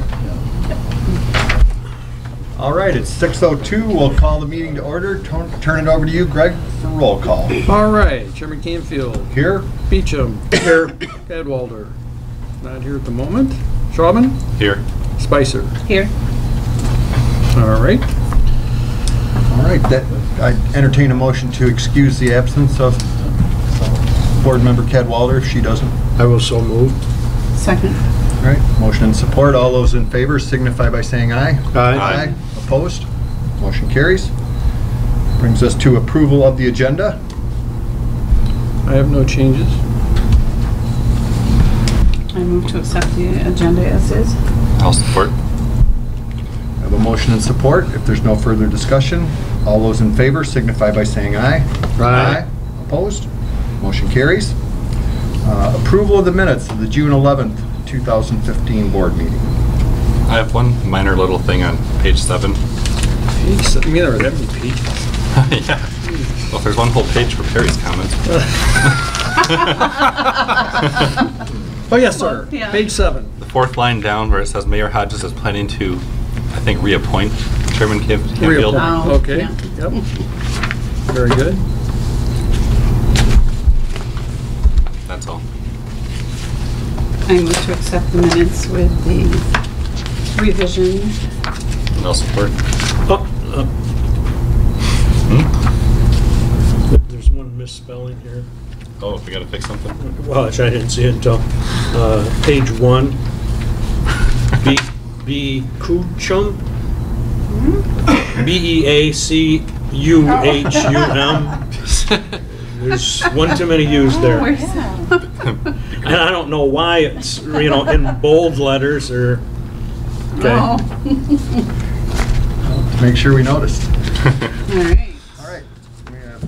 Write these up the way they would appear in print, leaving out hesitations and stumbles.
5. All right, it's 6:02. We'll call the meeting to order. Turn it over to you, Greg, for roll call. All right, Chairman Canfield. Here. Beecham. Here. Cadwalder. Not here at the moment. Schwabman. Here. Spicer. Here. All right. All right, I entertain a motion to excuse the absence of Board Member Cadwalder if she doesn't. I will so move. Second. All right, motion and support. All those in favor signify by saying aye. Aye. Opposed? Motion carries. Brings us to approval of the agenda. I have no changes. I move to accept the agenda as is. I'll support. I have a motion and support. If there's no further discussion, all those in favor signify by saying aye. Aye. Opposed? Motion carries. Approval of the minutes of the June 11th, 2015 board meeting. I have one minor little thing on page 7. Page 7? You mean there are that many pages? Yeah. Well, there's one whole page for Perry's comments. Oh, yes, sir. Yeah. Page 7. The 4th line down where it says Mayor Hodges is planning to, I think, reappoint Chairman Canfield. Reappoint. Oh, Okay. yeah. Yep. Very good. That's all. I move to accept the minutes with the revision. And I'll support. There's one misspelling here. Oh, we gotta fix something. Well, actually, I didn't see it until page 1. Beacum. Beacuhum. There's one too many U's there. Where's that? And I don't know why it's, in bold letters or, okay. Oh. Make sure we noticed. All right. All right, we have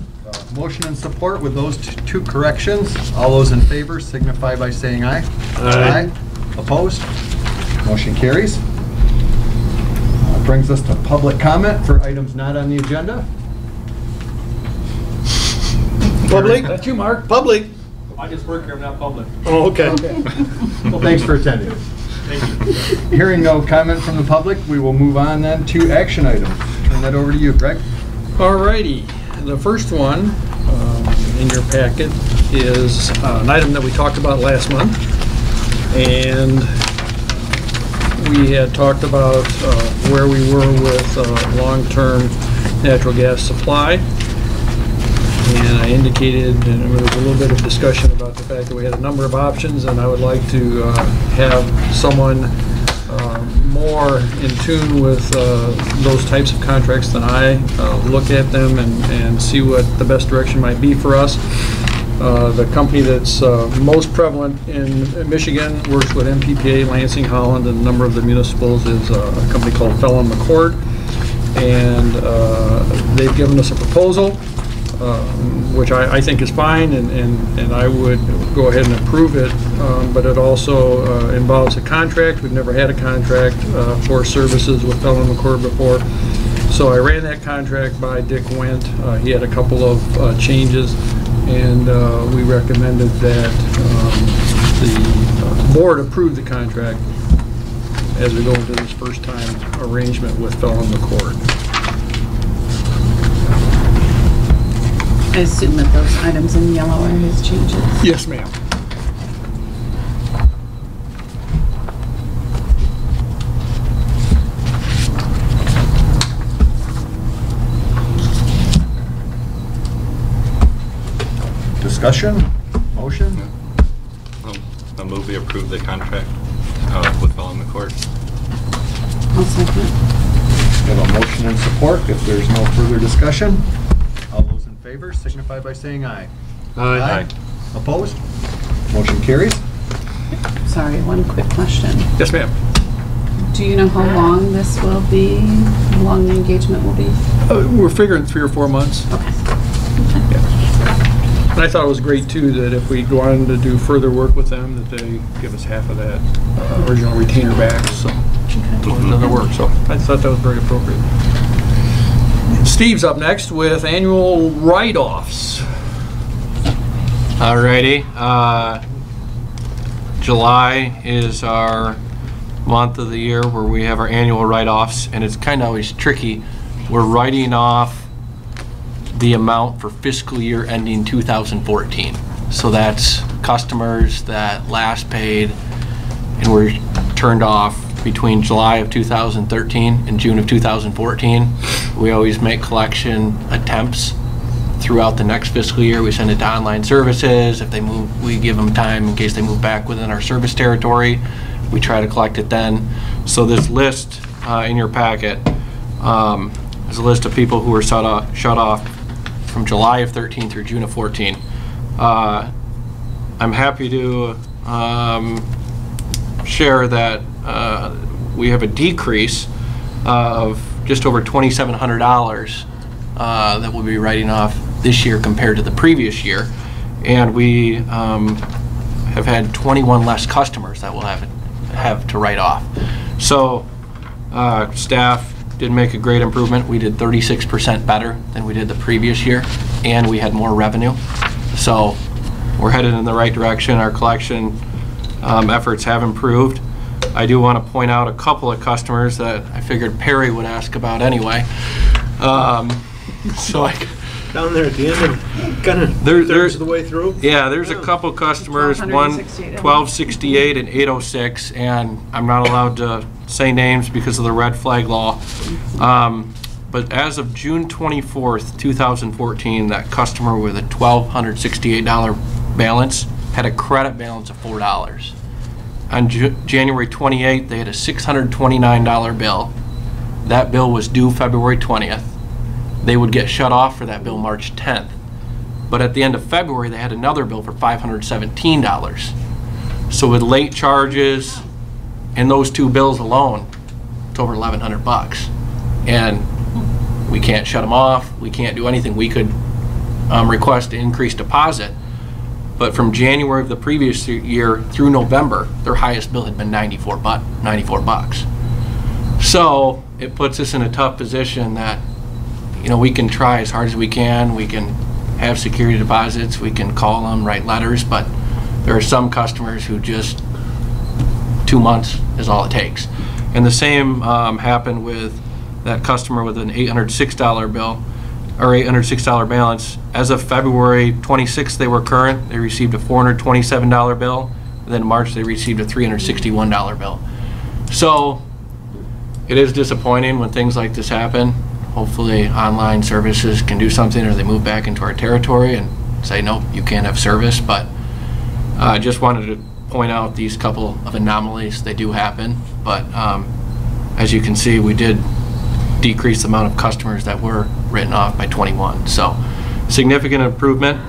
motion and support with those two corrections. All those in favor signify by saying aye. Aye. Opposed? Motion carries. Brings us to public comment for items not on the agenda. Public? That's you, Mark. Public. I just work here, I'm not public. Oh, okay. Well, thanks for attending. Thank you. Hearing no comment from the public, we will move on then to action items. Turn that over to you, Greg. All righty. The first one in your packet is an item that we talked about last month. And we had talked about where we were with long-term natural gas supply. And I indicated, and there was a little bit of discussion about the fact that we had a number of options, and I would like to have someone more in tune with those types of contracts than I look at them and see what the best direction might be for us. The company that's most prevalent in Michigan works with MPPA, Lansing, Holland, and a number of the municipals is a company called Fellon McCord. And they've given us a proposal, which I think is fine, and I would go ahead and approve it, but it also involves a contract. We've never had a contract for services with Fellon McCord before. So I ran that contract by Dick Wendt. He had a couple of changes, and we recommended that the board approve the contract as we go into this first time arrangement with Fellon McCord. I assume that those items in yellow are his changes. Yes, ma'am. Discussion? Motion? I'll move we approve the contract with Fellon McCord. I'll second. We have a motion and support. If there's no further discussion, all those in favor signify by saying aye. Aye. Opposed? Motion carries. Sorry, one quick question. Yes, ma'am. Do you know how long this will be? How long the engagement will be? We're figuring 3 or 4 months. Okay. And I thought it was great, too, that if we go on to do further work with them, that they give us half of that original retainer back, so, another work. So I thought that was very appropriate. Steve's up next with annual write-offs. Alrighty. July is our month of the year where we have our annual write-offs, and it's kind of always tricky. We're writing off the amount for fiscal year ending 2014. So that's customers that last paid and were turned off between July of 2013 and June of 2014. We always make collection attempts throughout the next fiscal year. We send it to online services. If they move, we give them time in case they move back within our service territory. We try to collect it then. So this list in your packet is a list of people who were shut off from July of 13 through June of 14. I'm happy to share that we have a decrease of just over $2,700 that we'll be writing off this year compared to the previous year, and we have had 21 less customers that we'll have to write off. So staff did make a great improvement. We did 36% better than we did the previous year, and we had more revenue. So we're headed in the right direction. Our collection efforts have improved. I do want to point out a couple of customers that I figured Perry would ask about anyway. Down there at the end of, kind of thirds of the way through? Yeah, there's a couple customers, one 1268 and 806, and I'm not allowed to say names because of the red flag law. But as of June 24th, 2014, that customer with a $1,268 balance had a credit balance of $4. On January 28th, they had a $629 bill. That bill was due February 20th. They would get shut off for that bill March 10th. But at the end of February, they had another bill for $517. So with late charges and those two bills alone, it's over $1,100. And we can't shut them off. We can't do anything. We could request an increased deposit. But from January of the previous year through November, their highest bill had been $94. So it puts us in a tough position that, you know, we can try as hard as we can. We can have security deposits. We can call them, write letters, but there are some customers who just 2 months is all it takes. And the same happened with that customer with an $806 bill, or $806 balance. As of February 26th, they were current. They received a $427 bill. And then in March, they received a $361 bill. So it is disappointing when things like this happen. Hopefully online services can do something, or they move back into our territory and say, no, you can't have service. But I just wanted to point out these couple of anomalies. They do happen. But as you can see, we did decrease the amount of customers that were written off by 21. So significant improvement.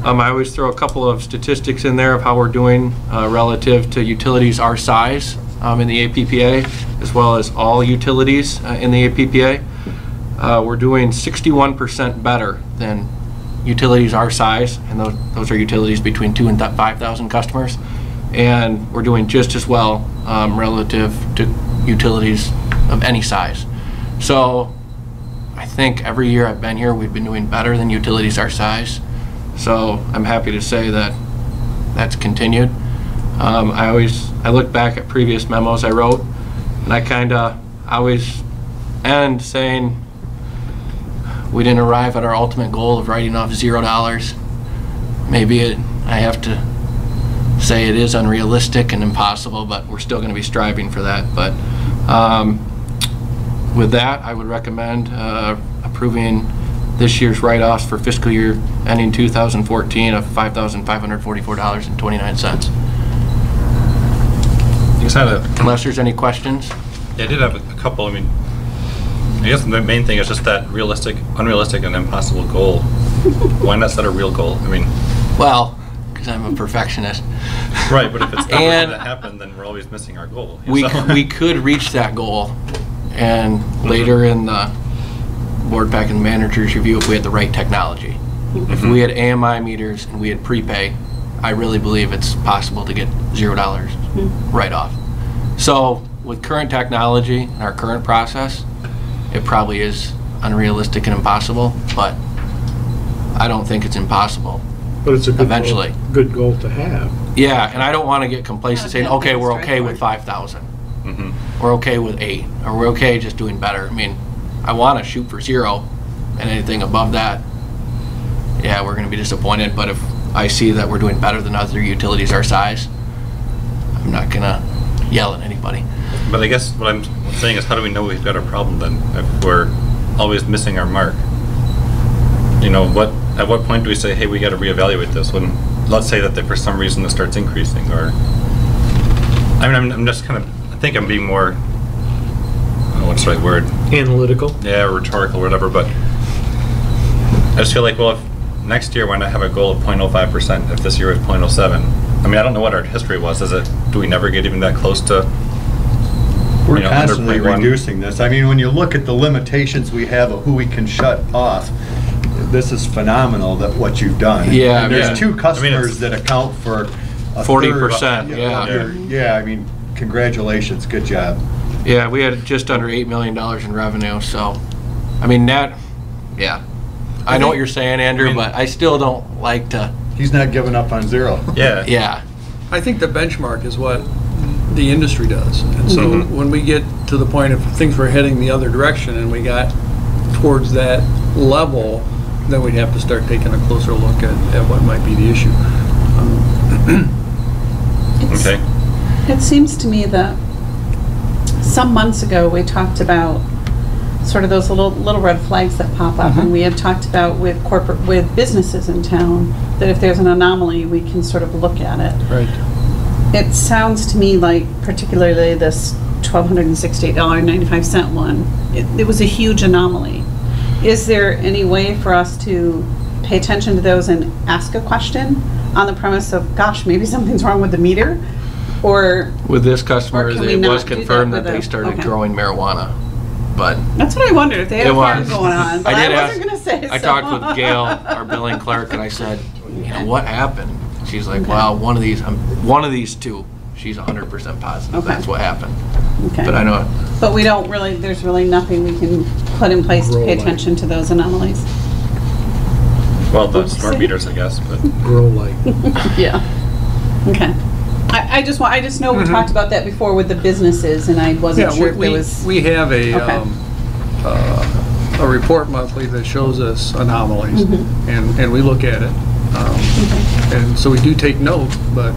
I always throw a couple of statistics in there of how we're doing relative to utilities our size in the APPA, as well as all utilities in the APPA. We're doing 61% better than utilities our size, and those are utilities between 2,000 and 5,000 customers. And we're doing just as well relative to utilities of any size. So I think every year I've been here, we've been doing better than utilities our size. So I'm happy to say that that's continued. I look back at previous memos I wrote, and I always end saying we didn't arrive at our ultimate goal of writing off $0. Maybe I have to say it is unrealistic and impossible, but we're still going to be striving for that. But with that, I would recommend approving this year's write-offs for fiscal year ending 2014 of $5,544.29. Unless there's any questions? Yeah, I did have a couple. I mean, I guess the main thing is just that unrealistic and impossible goal. Why not set a real goal? I mean, well, because I'm a perfectionist. Right, but if it's never going to happen, then we're always missing our goal. We could reach that goal, and later in the board pack and manager's review, if we had the right technology. If we had AMI meters and we had prepay, I really believe it's possible to get $0 right off. So with current technology and our current process, it probably is unrealistic and impossible, but I don't think it's impossible. But it's a good eventually good goal to have. Yeah, and I don't want to get complacent saying, okay, we're okay with 5,000. we're okay with 8, or we're okay just doing better. I mean, I want to shoot for 0, and anything above that, yeah, we're going to be disappointed. But if I see that we're doing better than other utilities our size, I'm not going to yell at anybody. But I guess what I'm saying is, how do we know we've got a problem then if we're always missing our mark? You know, at what point do we say, hey, we got to reevaluate this? When, let's say that for some reason this starts increasing, or I mean, I'm just kind of, I think I'm being more, I don't know what's the right word. Analytical. Yeah, rhetorical, or whatever. But I just feel like, well, if next year why not have a goal of 0.05% if this year is 0.07? I mean, I don't know what our history was. Do we never get even that close to? We're you know, under constantly 0.1? reducing this. I mean, when you look at the limitations we have of who we can shut off, this is phenomenal that what you've done. Yeah, And there's yeah. two customers it's- that account for a 40%, third. yeah. Yeah, I mean, congratulations, good job. Yeah, we had just under $8 million in revenue, so, I mean, that, yeah. I know what you're saying, Andrew, I mean- but I still don't like to, He's not giving up on 0. Yeah. yeah. I think the benchmark is what the industry does. And so when we get to the point of things were heading the other direction and we got towards that level, then we'd have to start taking a closer look at what might be the issue. Okay. It seems to me that some months ago, we talked about sort of those little red flags that pop up, and we had talked about with businesses in town, that if there's an anomaly, we can sort of look at it. Right. It sounds to me like, particularly this $1,268.95 one, it was a huge anomaly. Is there any way for us to pay attention to those and ask a question on the premise of, gosh, maybe something's wrong with the meter? Or With this customer, Or can we it was not do that confirmed that with they a- started okay. growing marijuana, but that's what I wondered, if they had it a farm was. going on, but I did wasn't gonna say so. I talked with Gail, our billing clerk, and I said, you know, what happened? She's like, well, one of these two, she's 100% positive, Okay. that's what happened. Okay. But I know, But we don't really, there's really nothing we can put in place to Grow pay light. attention to those anomalies. Well, the Oops. smart meters, I guess, but Grow light. Yeah. Okay. I just know we talked about that before with the businesses, and I wasn't sure if there was. We have Okay. a report monthly that shows us anomalies, and we look at it. And so we do take note, but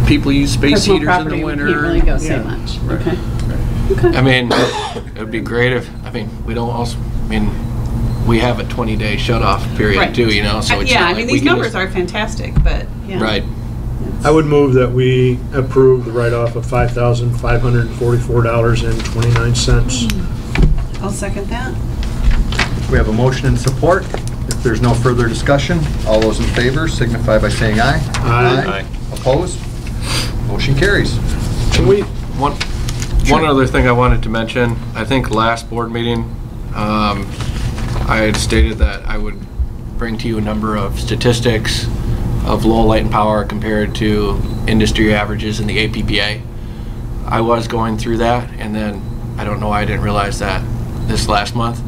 people use space Personal heaters in property, the we winter. can't really go say Yeah. much. Right. Okay. Right. Okay. I mean, it would be great if, I mean, we don't also, I mean, we have a 20-day shut-off period Right. too, you know, so it's Yeah, not I like mean, we these can numbers just- are fantastic, but, yeah. Right. I would move that we approve the write-off of $5,544.29. I'll second that. We have a motion and support. If there's no further discussion, all those in favor signify by saying aye. Aye. Opposed? Motion carries. Can we, One other thing I wanted to mention, I think last board meeting, I had stated that I would bring to you a number of statistics of low light and power compared to industry averages in the APPA. I was going through that, and then I don't know why I didn't realize that this last month.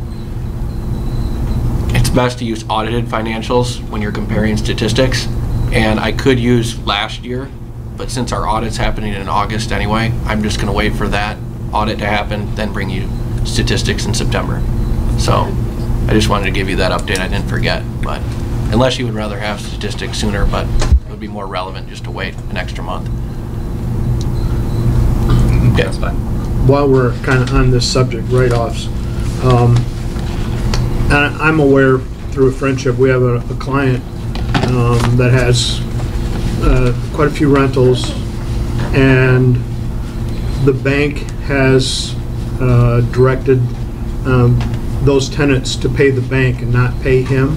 It's best to use audited financials when you're comparing statistics, and I could use last year, but since our audit's happening in August anyway, I'm just gonna wait for that audit to happen, then bring you statistics in September. So I just wanted to give you that update. I didn't forget, but unless you would rather have statistics sooner, but it would be more relevant just to wait an extra month. yeah, that's fine. while we're kind of on this subject, write-offs, I'm aware through a friendship, we have a client that has quite a few rentals, and the bank has directed those tenants to pay the bank and not pay him.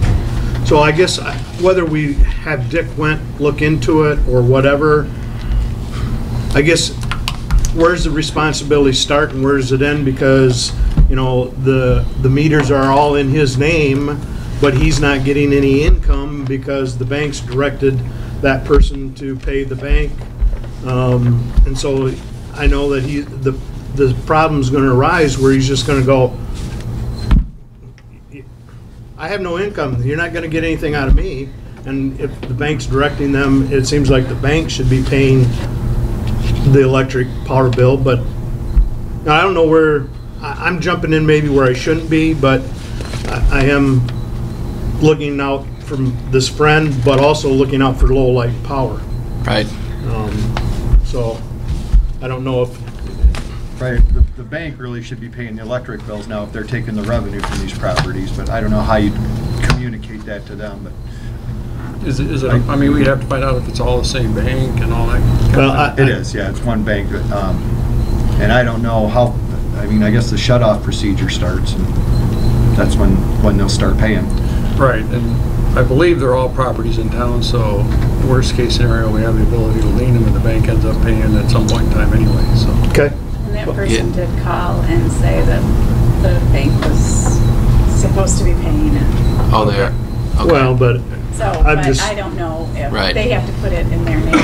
So I guess whether we have Dick Went look into it or whatever, I guess where's the responsibility start and where does it end? Because, you know, the meters are all in his name, but he's not getting any income because the bank's directed that person to pay the bank. And so I know that the problem's gonna arise where he's just gonna go, I have no income, you're not gonna get anything out of me. And if the bank's directing them, it seems like the bank should be paying the electric power bill, but I don't know where, I'm jumping in maybe where I shouldn't be, but I am looking out from this friend, but also looking out for low light power. Right. So I don't know if, Right, the bank really should be paying the electric bills now if they're taking the revenue from these properties, but I don't know how you communicate that to them, but. Is it, I mean, we'd have to find out if it's all the same bank and all that. well, It is, yeah, it's one bank, and I don't know how, I mean, I guess the shut-off procedure starts, and that's when they'll start paying. Right, and I believe they're all properties in town, so worst case scenario, we have the ability to lien them and the bank ends up paying at some point in time anyway, so. okay. And that person did call and say that the bank was supposed to be paying it. Oh, there. Okay. Well, but So, I'm but just- I don't know if Right. they have to put it in their name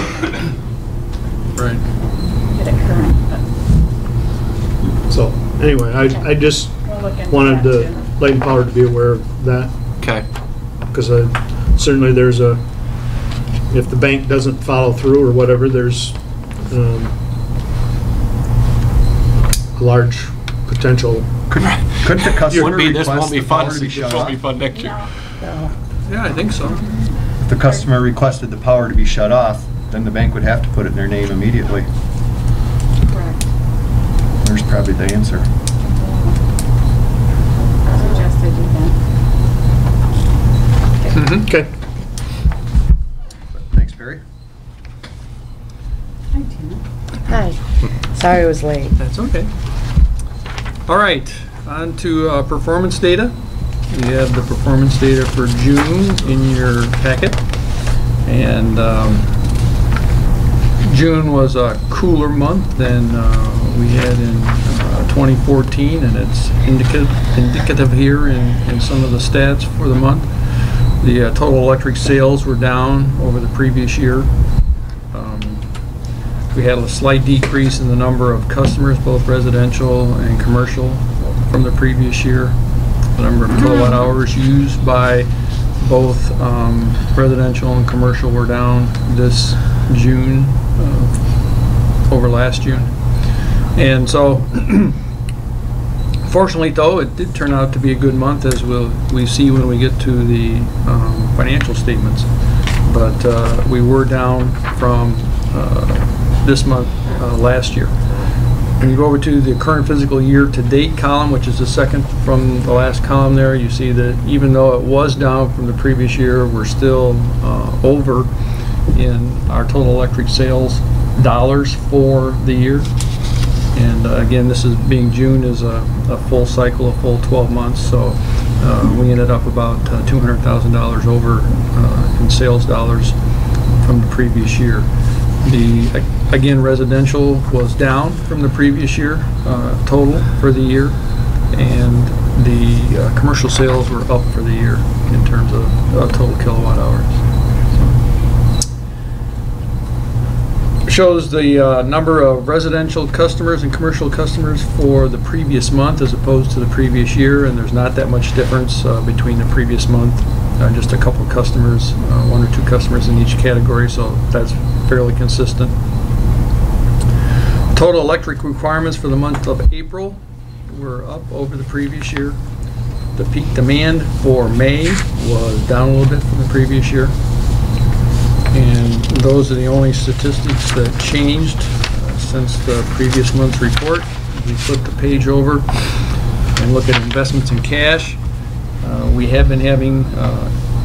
Right. and get it current, but so anyway, I just we'll look into wanted that the too. light and power to be aware of that, Okay. because certainly there's if the bank doesn't follow through or whatever, there's a large potential. Couldn't the customer Won't be, this request won't be the fun. power to be This shut won't be off? fun next year. No, Yeah, I think so. If the customer requested the power to be shut off, then the bank would have to put it in their name immediately. correct. There's probably the answer. Suggested you then. Okay. Thanks, Barry. Hi, Tina. Hi. Sorry I was late. That's okay. All right, on to performance data. We have the performance data for June in your packet. And June was a cooler month than we had in 2014, and it's indicative here in some of the stats for the month. The total electric sales were down over the previous year. We had a slight decrease in the number of customers, both residential and commercial, from the previous year. The number of kilowatt hours used by both residential and commercial were down this June over last June. And so, fortunately though, it did turn out to be a good month, as we see when we get to the financial statements. But we were down from this month last year. When you go over to the current physical year to date column, which is the second from the last column there, you see that even though it was down from the previous year, we're still over in our total electric sales dollars for the year. And again, this is being June is a full cycle, a full 12 months, so we ended up about $200,000 over in sales dollars from the previous year. Again, residential was down from the previous year total for the year, and the commercial sales were up for the year in terms of total kilowatt hours. Shows the number of residential customers and commercial customers for the previous month as opposed to the previous year, and there's not that much difference between the previous month. Just a couple of customers, one or two customers in each category, so that's fairly consistent. Total electric requirements for the month of April were up over the previous year. The peak demand for May was down a little bit from the previous year. And those are the only statistics that changed since the previous month's report. We flip the page over and look at investments in cash. We have been having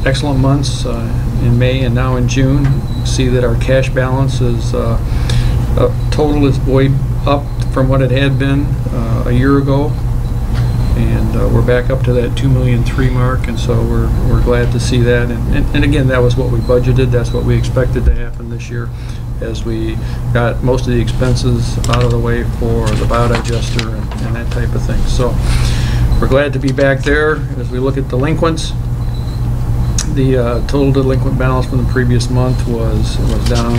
excellent months in May and now in June. See that our cash balance is total is buoyed up from what it had been a year ago, and we're back up to that 2.3 million mark, and so we're glad to see that. And again, that was what we budgeted. That's what we expected to happen this year, as we got most of the expenses out of the way for the biodigester and that type of thing. So we're glad to be back there. As we look at delinquents, the total delinquent balance from the previous month was down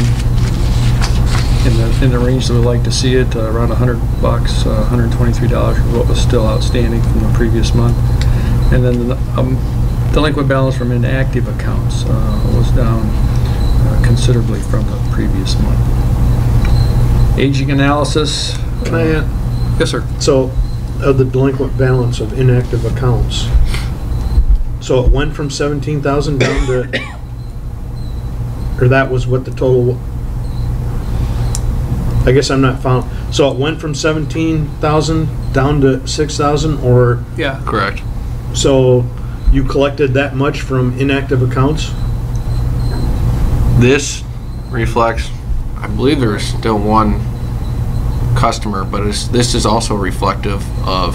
in the range that we like to see it, around $100, $123 was what was still outstanding from the previous month. And then the delinquent balance from inactive accounts was down considerably from the previous month. Aging analysis. Can I, Yes, sir. so, of the delinquent balance of inactive accounts, so it went from 17,000 down to, or that was what the total, I guess I'm not found, so it went from 17,000 down to 6,000, or, Yeah. Correct. so you collected that much from inactive accounts? This reflects, I believe there's still one customer, but this is also reflective of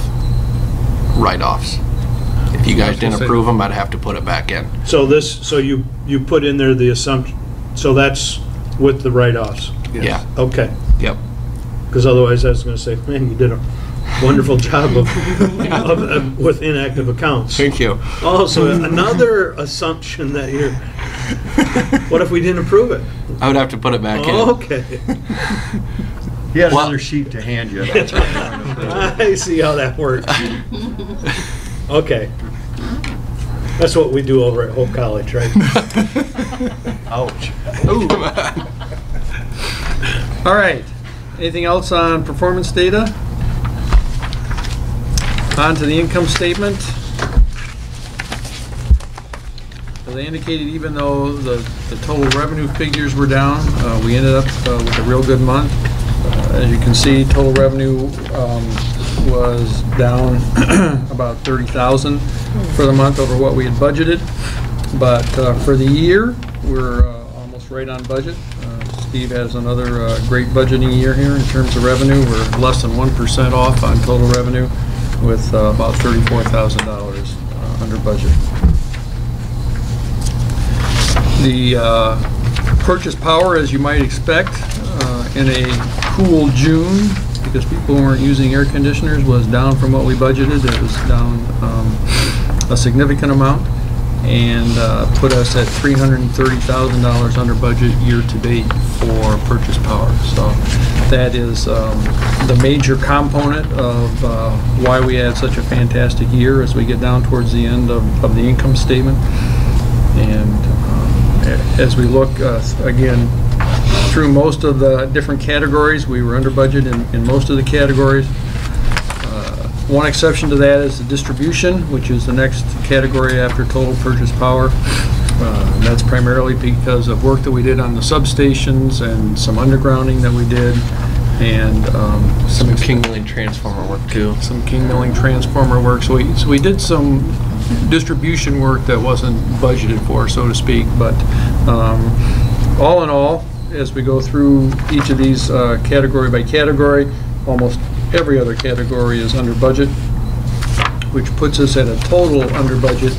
write-offs. If you guys didn't approve them, I'd have to put it back in. So this, so you put in there the assumption, so that's with the write-offs? Yeah. Okay, Yep. because otherwise I was gonna say, man, you did a wonderful job of with inactive accounts. Thank you. Also, another assumption that you're, what if we didn't approve it? I would have to put it back in. Okay, He had Well- another sheet to hand you. That's what I'm trying to I see how that works. Okay. That's what we do over at Hope College, right? Ouch. All right. Anything else on performance data? On to the income statement. As I indicated, even though the total revenue figures were down, we ended up with a real good month. As you can see, total revenue was down about 30,000 for the month over what we had budgeted. But for the year, we're almost right on budget. Steve has another great budgeting year here in terms of revenue. We're less than 1% off on total revenue with about $34,000 under budget. The purchase power, as you might expect, in a cool June, because people weren't using air conditioners, was down from what we budgeted. It was down a significant amount and put us at $330,000 under budget year to date for purchase power. So that is the major component of why we had such a fantastic year as we get down towards the end of the income statement. And as we look again through most of the different categories, we were under budget in most of the categories. One exception to that is the distribution, which is the next category after total purchase power. That's primarily because of work that we did on the substations and some undergrounding that we did, and Some King Milling transformer work too. some King Milling transformer work. So we did some distribution work that wasn't budgeted for, so to speak. But all in all, as we go through each of these category by category, almost every other category is under budget, which puts us at a total under budget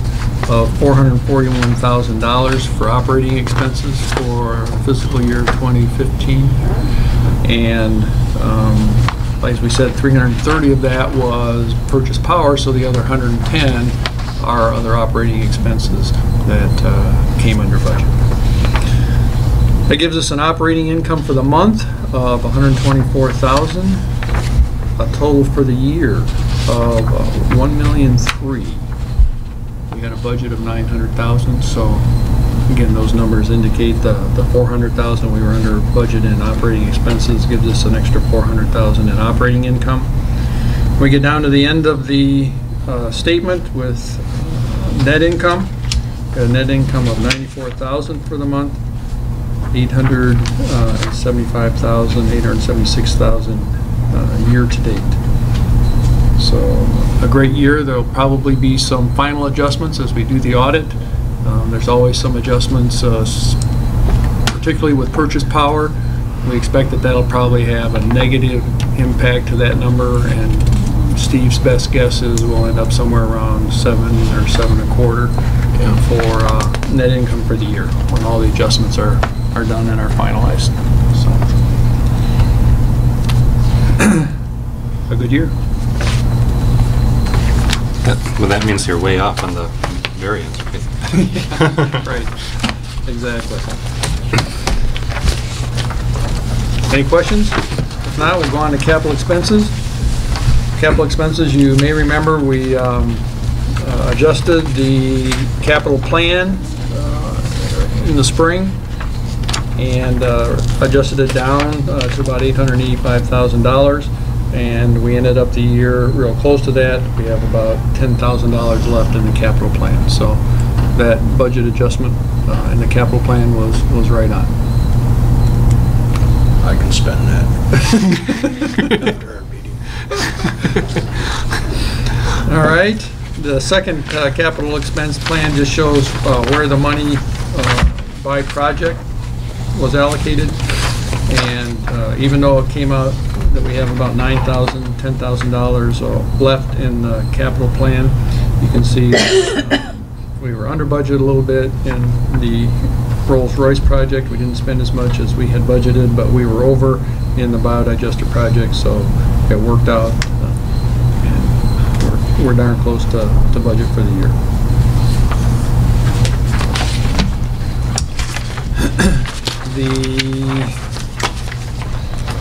of $441,000 for operating expenses for fiscal year 2015. And as we said, 330 of that was purchase power, so the other 110 are other operating expenses that came under budget. That gives us an operating income for the month of $124,000, a total for the year of $1,000,003. We had a budget of $900,000, so again, those numbers indicate the $400,000 we were under budget in operating expenses gives us an extra $400,000 in operating income. We get down to the end of the statement with net income. Got a net income of $94,000 for the month, $875,000, $876,000 year to date. So a great year. There'll probably be some final adjustments as we do the audit. There's always some adjustments, particularly with purchase power. We expect that that'll probably have a negative impact to that number, and Steve's best guess is we'll end up somewhere around 7 or 7.25 for net income for the year when all the adjustments are done and are finalized. So a good year. Well, that means you're way off on the variance, right? Right, exactly. Any questions? If not, we'll go on to capital expenses. Capital expenses, you may remember we adjusted the capital plan in the spring. and adjusted it down to about $885,000. And we ended up the year real close to that. We have about $10,000 left in the capital plan. So that budget adjustment in the capital plan was right on. I can spend that after our meeting. All right. The second capital expense plan just shows where the money by project was allocated. And even though it came out that we have about $9,000, $10,000 left in the capital plan, you can see we were under budget a little bit in the Rolls-Royce project. We didn't spend as much as we had budgeted, but we were over in the biodigester project, so it worked out. And we're darn close to budget for the year. The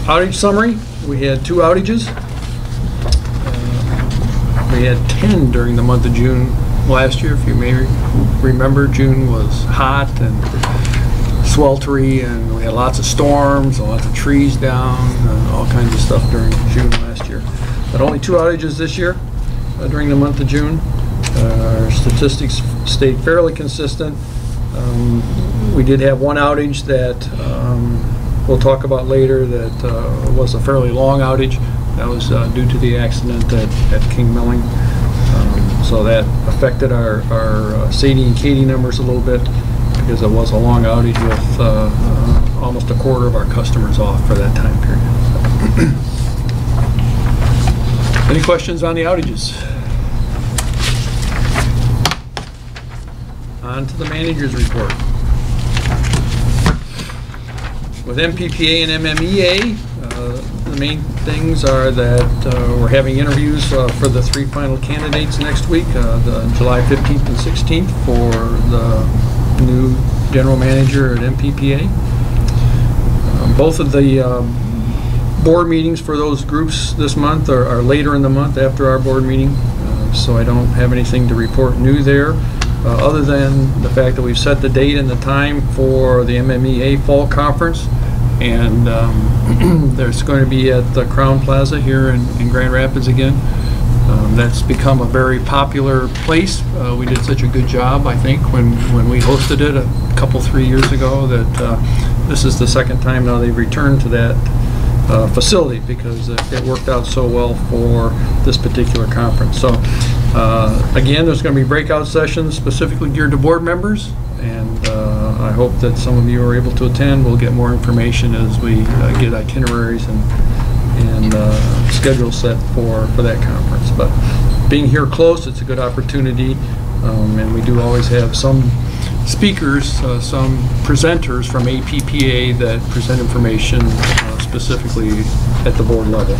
outage summary, we had 2 outages. We had 10 during the month of June last year. If you may remember, June was hot and sweltery, and we had lots of storms and lots of trees down and all kinds of stuff during June last year. But only 2 outages this year during the month of June. Our statistics stayed fairly consistent. We did have one outage that we'll talk about later that was a fairly long outage. That was due to the accident at King Milling. So that affected our Sadie and Katie numbers a little bit because it was a long outage with almost a quarter of our customers off for that time period. Any questions on the outages? On to the manager's report. With MPPA and MMEA, the main things are that we're having interviews for the 3 final candidates next week, the July 15th and 16th for the new general manager at MPPA. Both of the board meetings for those groups this month are later in the month after our board meeting, so I don't have anything to report new there. Other than the fact that we've set the date and the time for the MMEA Fall Conference, and there's going to be at the Crown Plaza here in Grand Rapids again. That's become a very popular place. We did such a good job, I think, when we hosted it a couple, 3 years ago, that this is the second time now they've returned to that facility because it worked out so well for this particular conference. So again, there's going to be breakout sessions specifically geared to board members, and I hope that some of you are able to attend. We'll get more information as we get itineraries and schedule set for that conference. But being here close, it's a good opportunity, and we do always have some speakers, some presenters from APPA that present information specifically at the board level.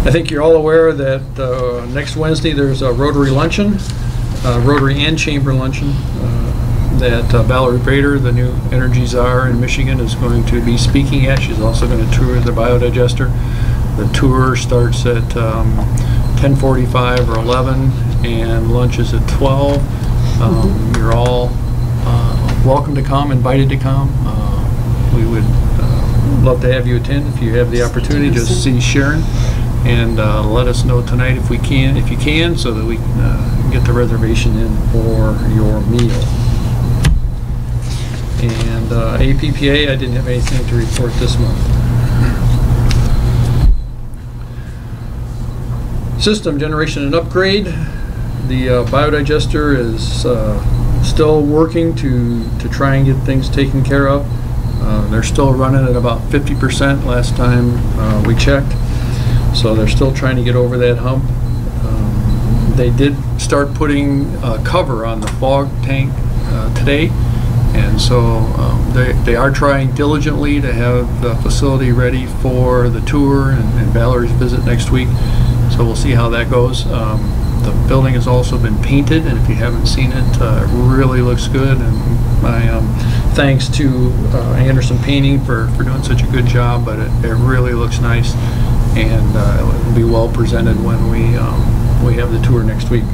I think you're all aware that next Wednesday there's a Rotary luncheon, Rotary and Chamber luncheon, that Valerie Prater, the new Energy Czar in Michigan, is going to be speaking at. She's also going to tour the biodigester. The tour starts at 10:45 or 11, and lunch is at 12. You're all welcome to come, invited to come. We would love to have you attend if you have the opportunity. Just see Sharon and let us know tonight if you can, so that we can get the reservation in for your meal. And APPA, I didn't have anything to report this month. System generation and upgrade. The biodigester is still working to try and get things taken care of. They're still running at about 50% last time we checked. So they're still trying to get over that hump. They did start putting cover on the fog tank today, and so they are trying diligently to have the facility ready for the tour and Valerie's visit next week. So we'll see how that goes. The building has also been painted, and if you haven't seen it, it really looks good. And my thanks to Anderson Painting for doing such a good job, but it really looks nice, and it will be well presented when we have the tour next week.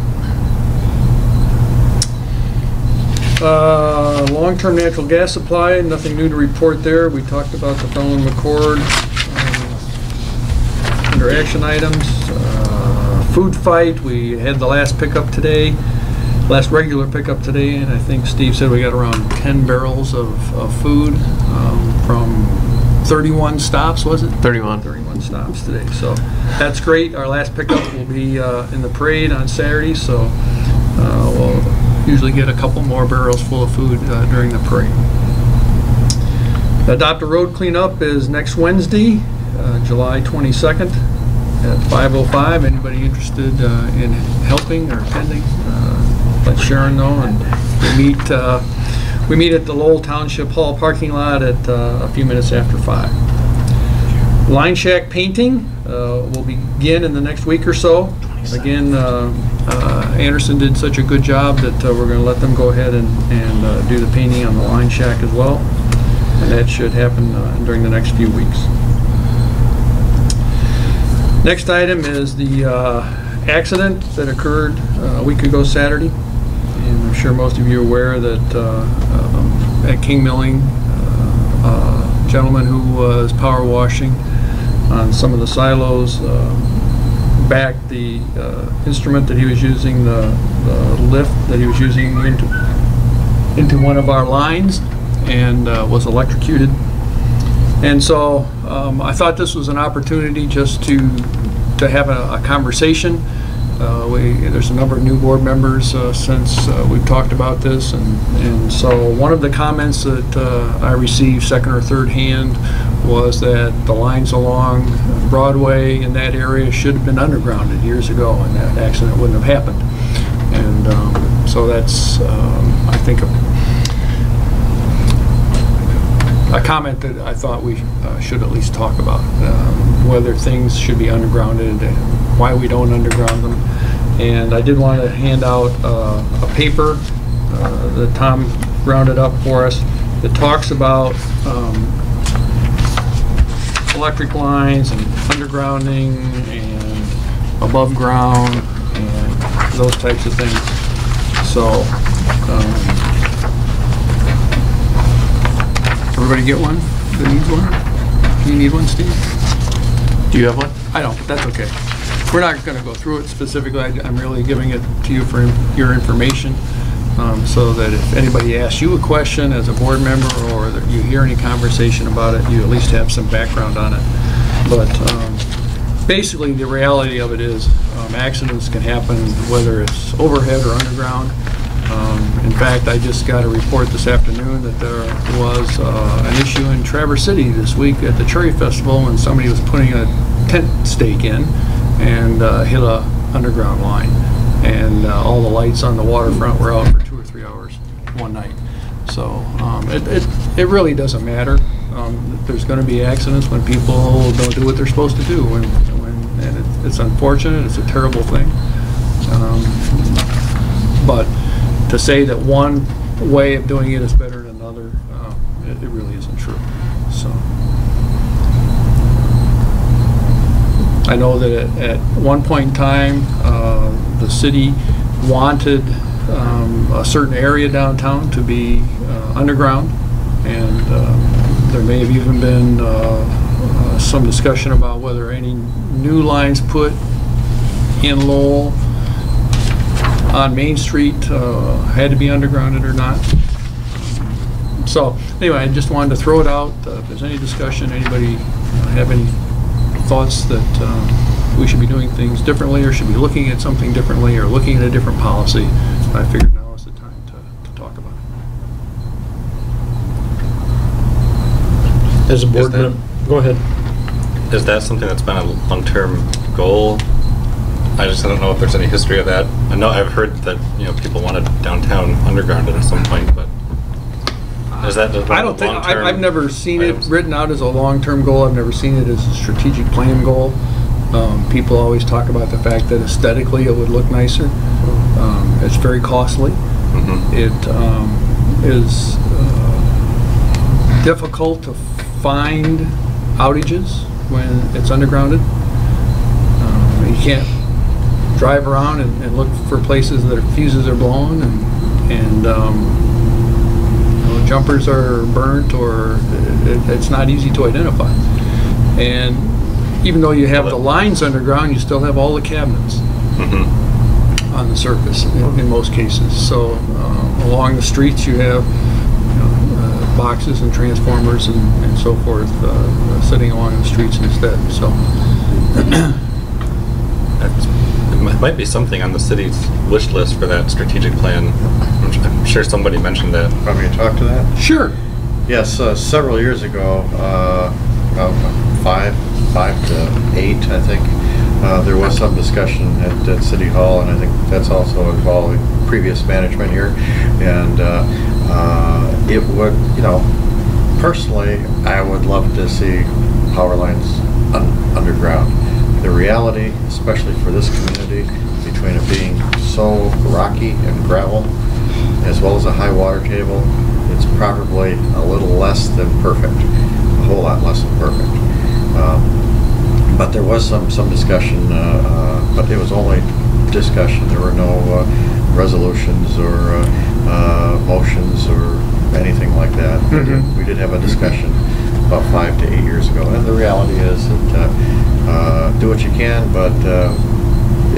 Long-term natural gas supply, nothing new to report there. We talked about the Fallon McCord under action items. Food fight, we had the last pickup today, last regular pickup today, and I think Steve said we got around 10 barrels of food from 31 stops, was it? 31. 31 stops today, so that's great. Our last pickup will be in the parade on Saturday, so we'll usually get a couple more barrels full of food during the parade. Adopt a Road cleanup is next Wednesday, July 22nd at 5:05. Anybody interested in helping or attending, let Sharon know. And we meet at the Lowell Township Hall parking lot at a few minutes after 5. Line Shack painting will begin in the next week or so. Again, Anderson did such a good job that we're going to let them go ahead and do the painting on the Line Shack as well. And that should happen during the next few weeks. Next item is the accident that occurred a week ago Saturday. And I'm sure most of you are aware that at King Milling, a gentleman who was power washing on some of the silos backed the instrument that he was using, the lift that he was using into one of our lines, and was electrocuted. And so I thought this was an opportunity just to have a conversation. There's a number of new board members since we've talked about this, and so one of the comments that I received second or third hand was that the lines along Broadway in that area should have been undergrounded years ago, and that accident wouldn't have happened. And so that's, I think, a comment that I thought we should at least talk about, whether things should be undergrounded and why we don't underground them. And I did want to hand out a paper that Tom rounded up for us that talks about electric lines and undergrounding and above ground and those types of things. So everybody get one that needs one? You need one, Steve? Do you have one? I don't, but that's okay. We're not going to go through it specifically. I'm really giving it to you for your information, so that if anybody asks you a question as a board member, or that you hear any conversation about it, you at least have some background on it. But basically, the reality of it is accidents can happen whether it's overhead or underground. In fact, I just got a report this afternoon that there was an issue in Traverse City this week at the Cherry Festival when somebody was putting a tent stake in and hit a underground line, and all the lights on the waterfront were out for 2 or 3 hours one night. So it really doesn't matter. There's going to be accidents when people don't do what they're supposed to do, and it's unfortunate. It's a terrible thing. But to say that one way of doing it is better than another, it really isn't true. So I know that at one point in time, the city wanted a certain area downtown to be underground, and there may have even been some discussion about whether any new lines put in Lowell on Main Street had to be undergrounded or not. So anyway, I just wanted to throw it out. If there's any discussion, anybody have any thoughts that we should be doing things differently, or should be looking at something differently, or looking at a different policy, I figured now is the time to talk about it. As a board member, go ahead. Is that something that's been a long-term goal? I don't know if there's any history of that. I know I've heard that people wanted downtown undergrounded at some point, but is that I don't think I've never seen it written out as a long-term goal. I've never seen it as a strategic plan goal. People always talk about the fact that aesthetically it would look nicer. It's very costly. Mm-hmm. It is difficult to find outages when it's undergrounded. You can't drive around and look for places that fuses are blown, and jumpers are burnt, or it's not easy to identify. And even though you have the lines underground, you still have all the cabinets on the surface in most cases. So along the streets, you have boxes and transformers and so forth sitting along the streets instead. So it might be something on the city's wish list for that strategic plan. I'm sure somebody mentioned that. Want me to talk to that? sure. Yes, several years ago, about five to eight, I think, there was some discussion at City Hall, and I think that's also involving previous management here. And it would, personally, I would love to see power lines underground. The reality, especially for this community, between it being so rocky and gravel, as well as a high water table, it's probably a little less than perfect, a whole lot less than perfect. But there was some discussion, but it was only discussion. There were no resolutions or motions or anything like that. We did have a discussion about 5 to 8 years ago, and the reality is that do what you can, but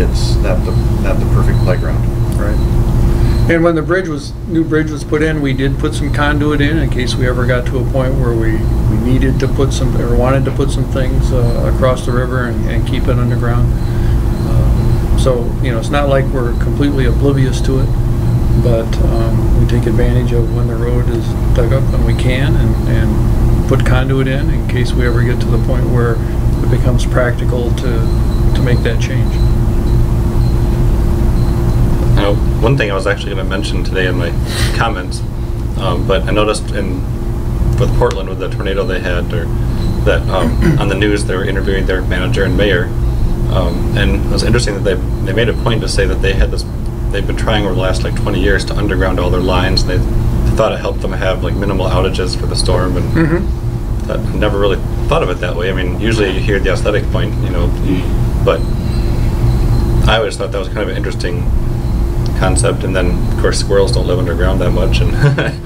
it's not the perfect playground. Right. And when the new bridge was put in, we did put some conduit in case we ever got to a point where we needed to put some, or wanted to put some things across the river and keep it underground. So, it's not like we're completely oblivious to it, but we take advantage of when the road is dug up and we can, and put conduit in case we ever get to the point where it becomes practical to make that change. One thing I was actually going to mention today in my comments, but I noticed with Portland, with the tornado they had, that on the news they were interviewing their manager and mayor, and it was interesting that they made a point to say that they've been trying over the last 20 years to underground all their lines, and they thought it helped them have minimal outages for the storm, and that I never really thought of it that way. I mean, usually you hear the aesthetic point, but I always thought that was kind of an interesting concept. And then of course squirrels don't live underground that much, and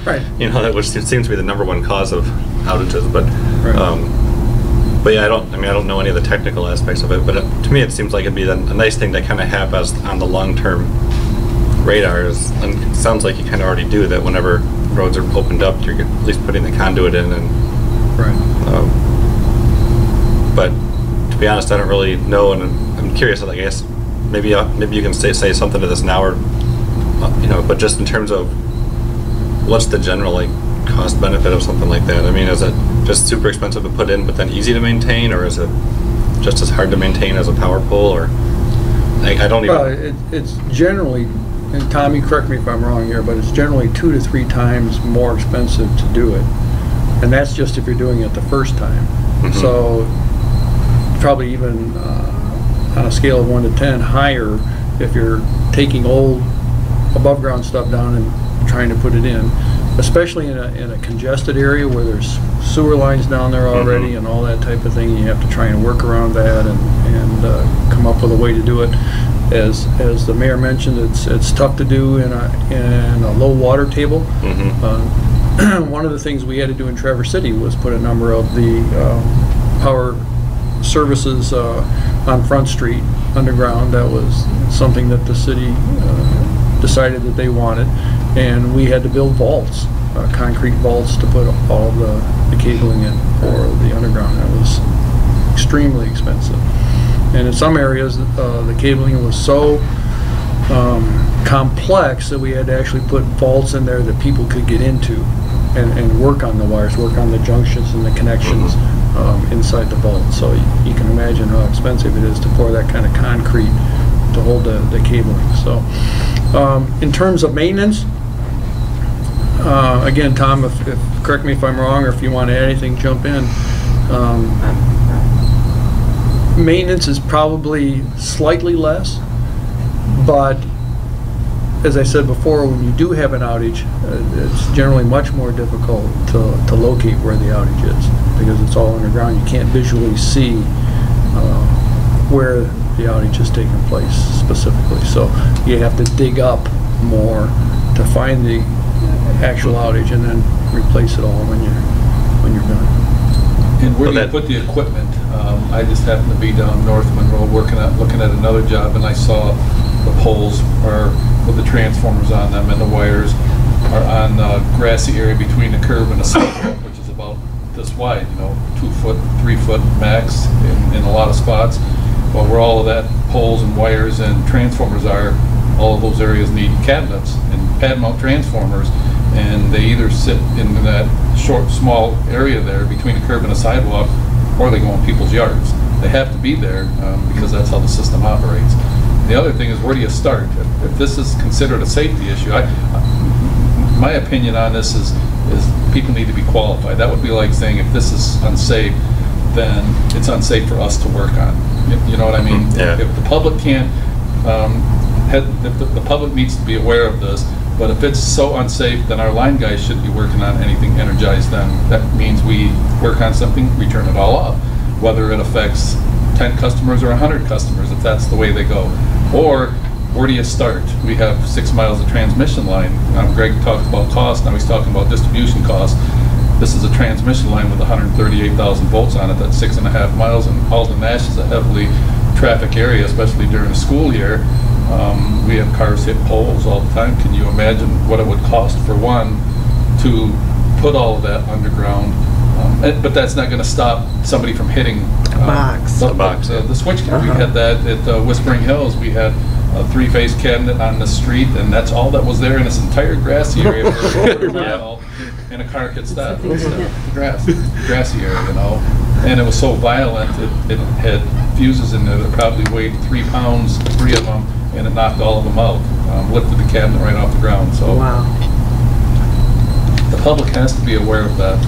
right. That which seems to be the #1 cause of outages. But right. But yeah, I don't know any of the technical aspects of it. But to me, it seems like it'd be a nice thing to kind of have as on the long-term radars. And it sounds like you kind of already do that. Whenever roads are opened up, you're at least putting the conduit in. And right. But to be honest, I don't really know, and I'm curious. I guess maybe you can say something to this now, or but just in terms of what's the general cost benefit of something like that? I mean, is it just super expensive to put in but then easy to maintain, or is it just as hard to maintain as a power pole? Or I don't even. Well, it's generally, and Tommy, correct me if I'm wrong here, but it's generally 2 to 3 times more expensive to do it, and that's just if you're doing it the first time. So probably even on a scale of 1 to 10, higher if you're taking old above ground stuff down and trying to put it in, especially in a congested area where there's sewer lines down there already and all that type of thing. You have to try and work around that and come up with a way to do it. As the mayor mentioned, it's tough to do in a low water table. One of the things we had to do in Traverse City was put a number of the power services on Front Street underground. That was something that the city decided that they wanted, and we had to build vaults, concrete vaults, to put all the cabling in for the underground. That was extremely expensive, and in some areas the cabling was so complex that we had to actually put vaults in there that people could get into and work on the wires, work on the junctions and the connections inside the vault. So you can imagine how expensive it is to pour that kind of concrete to hold the cabling. So in terms of maintenance, again, Tom, if correct me if I'm wrong, or if you want to add anything, jump in. Maintenance is probably slightly less, but as I said before, when you do have an outage, it's generally much more difficult to locate where the outage is, because it's all underground. You can't visually see where the outage has taken place specifically. So you have to dig up more to find the actual outage, and then replace it all when you're done. And where do Well, you put the equipment? I just happened to be down North Monroe looking at another job, and I saw the poles are with the transformers on them, and the wires are on the grassy area between the curb and the sidewalk, which is about this wide, 2 foot, 3 foot max in a lot of spots. But where all of that poles and wires and transformers are, all of those areas need cabinets and pad mount transformers, and they either sit in that short, small area there between the curb and the sidewalk, or they go in people's yards. They have to be there because that's how the system operates. The other thing is, where do you start? If this is considered a safety issue, my opinion on this is people need to be qualified. That would be like saying if this is unsafe, then it's unsafe for us to work on. You know what I mean? Yeah. If the public can't, the public needs to be aware of this. But if it's so unsafe, then our line guys shouldn't be working on anything energized then. That means we work on something, we turn it all off. Whether it affects 10 customers or 100 customers, if that's the way they go. Or, where do you start? We have 6 miles of transmission line. Greg talked about cost, now he's talking about distribution cost. This is a transmission line with 138,000 volts on it, that's 6.5 miles, and Halton Nash is a heavily traffic area, especially during the school year. We have cars hit poles all the time. Can you imagine what it would cost for one to put all of that underground? But that's not going to stop somebody from hitting the switch cabinet. We had that at Whispering Hills. We had a 3-phase cabinet on the street, and that's all that was there in this entire grassy area for over a mile. And a car could stop. It was grassy area, And it was so violent, it had fuses in there that probably weighed 3 pounds, 3 of them, and it knocked all of them out. Lifted the cabinet right off the ground. So Wow. the public has to be aware of that.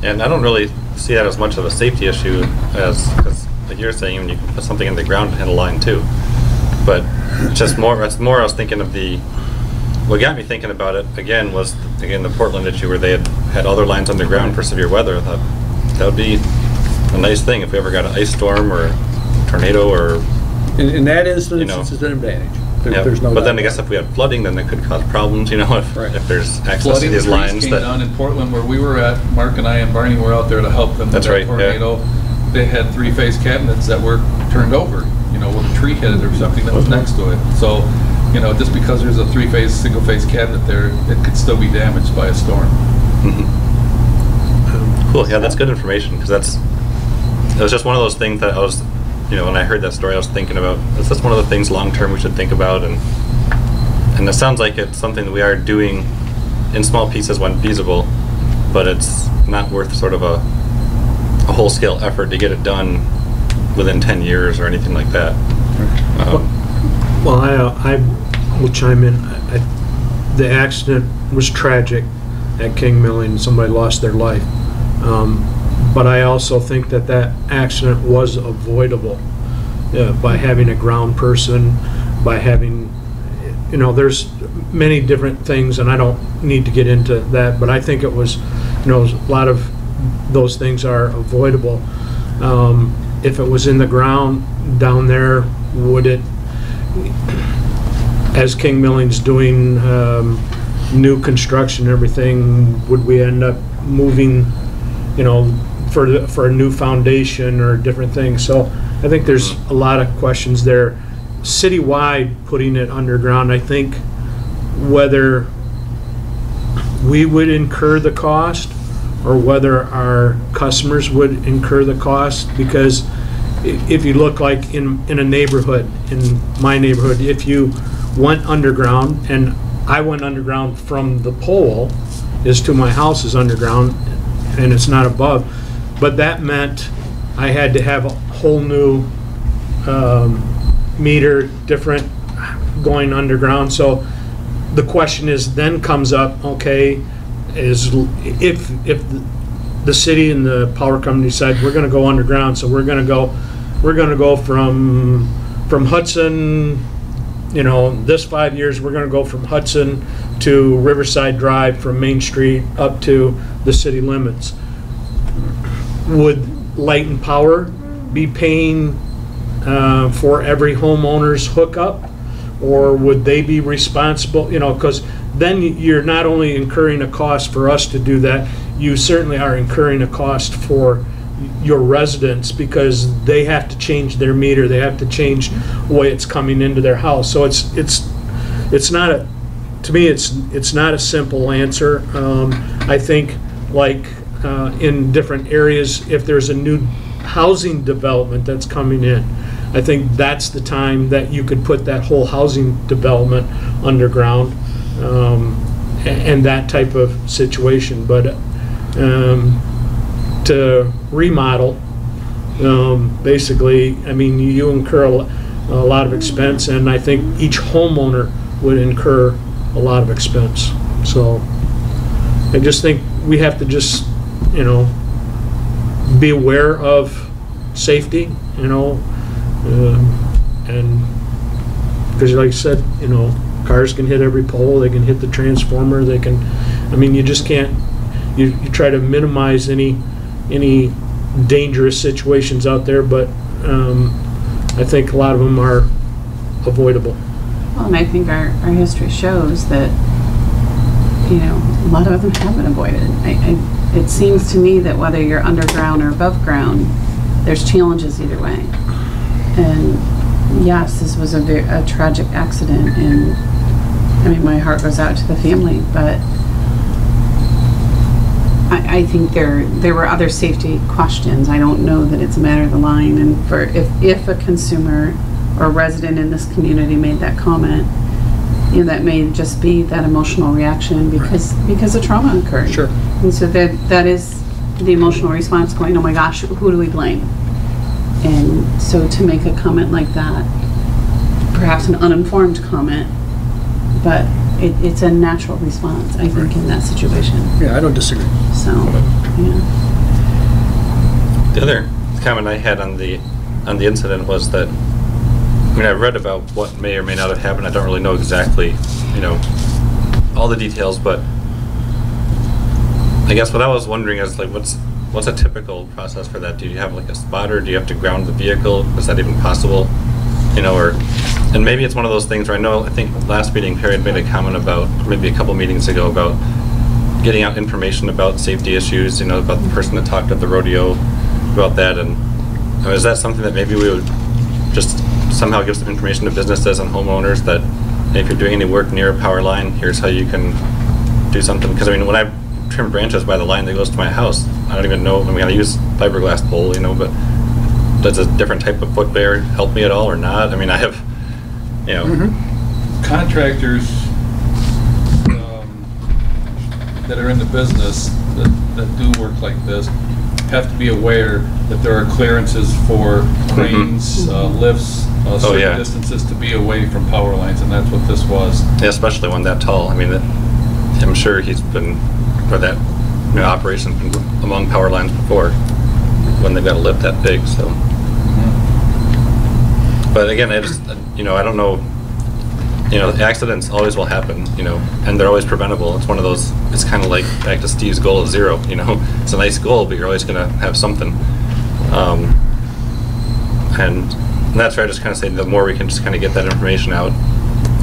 And I don't really see that as much of a safety issue as, because like you're saying, you can put something in the ground and hit a line too. But it's more I was thinking of what got me thinking about it again was, the Portland issue where they had other lines underground for severe weather. I thought that would be a nice thing if we ever got an ice storm or a tornado or... In that instance, it's an advantage. There's no but then doubt I guess about if we had flooding, then it could cause problems, if there's access to Flooding, these the lines. trees came down in Portland where we were at. Mark and I and Barney were out there to help them with That's that right, yeah. tornado. They had 3-phase cabinets that were turned over, with a tree hit it or something that was next to it. So, just because there's a 3-phase, single-phase cabinet there, it could still be damaged by a storm. Cool, yeah, that's good information, because it was just one of those things that I was, when I heard that story, I was thinking about, it's just one of the things long-term we should think about, and it sounds like it's something that we are doing in small pieces when feasible, but it's not worth sort of a whole-scale effort to get it done within 10 years or anything like that. Well, I will chime in. The accident was tragic at King Milling. Somebody lost their life. But I also think that accident was avoidable by having a ground person, by having, there's many different things, and I don't need to get into that, but I think it was, a lot of those things are avoidable. If it was in the ground down there, would it, as King Milling's doing new construction and everything, would we end up moving, for a new foundation or different things? So I think there's a lot of questions there. Citywide, putting it underground, I think whether we would incur the cost or whether our customers would incur the cost, because if you look like in a neighborhood, in my neighborhood, if you went underground, and I went underground from the pole is to my house is underground, and it's not above, but that meant I had to have a whole new meter, different, going underground. So the question then comes up, okay, is if the city and the power company decide we're going to go underground, so we're going to go from Hudson, this 5 years we're going to go from Hudson to Riverside Drive, from Main Street up to the city limits. Would Light and Power be paying for every homeowner's hookup, Or would they be responsible, you know, because then you're not only incurring a cost for us to do that, you certainly are incurring a cost for your residents because they have to change their meter, they have to change the way it's coming into their house. So it's not a, to me, it's not a simple answer. I think like in different areas, if there's a new housing development that's coming in, I think that's the time that you could put that whole housing development underground and that type of situation. But to remodel, basically, I mean, you incur a lot of expense, and I think each homeowner would incur a lot of expense. So I just think we have to just, you know, be aware of safety, you know, and because like I said, you know, cars can hit every pole, they can hit the transformer, they can, I mean, you just can't, you try to minimize any dangerous situations out there, but I think a lot of them are avoidable. Well, and I think our history shows that, you know, a lot of them have been avoided. It seems to me that whether you're underground or above ground, there's challenges either way. And yes, this was a tragic accident, and I mean, my heart goes out to the family, but I think there were other safety questions. I don't know that it's a matter of the line, and for if a consumer or a resident in this community made that comment, you know, that may just be that emotional reaction because a trauma occurred. Sure. And so that is the emotional response going, oh my gosh, who do we blame? And so to make a comment like that, perhaps an uninformed comment, but it's a natural response, I think, in that situation. Yeah, I don't disagree. So, yeah. The other comment I had on the incident was that, I mean, I read about what may or may not have happened. I don't really know exactly, you know, all the details, but I guess what I was wondering is, like, what's a typical process for that? Do you have like a spotter? Do you have to ground the vehicle? Is that even possible? You know, and maybe it's one of those things where I think last meeting Perry had made a comment about, maybe a couple meetings ago, about getting out information about safety issues, you know, about the person that talked at the rodeo about that, and you know, is that something that maybe we would just somehow give some information to businesses and homeowners that, hey, if you're doing any work near a power line, here's how you can do something? Because I mean, when I trim branches by the line that goes to my house, I don't even know, I mean, I use fiberglass pole, you know, but does a different type of foot bear help me at all or not? I mean, I have, you know. Contractors that are in the business that do work like this have to be aware that there are clearances for cranes, lifts, certain distances to be away from power lines, and that's what this was. Yeah, especially one that tall. I mean, I'm sure he's been, for that, you know, operation among power lines before when they've got a lift that big, so. But again, I just, you know, I don't know, you know, accidents always will happen, you know, and they're always preventable. It's one of those, it's kind of like back to Steve's goal of 0, you know. It's a nice goal, but you're always going to have something. And that's where I just kind of say the more we can just kind of get that information out.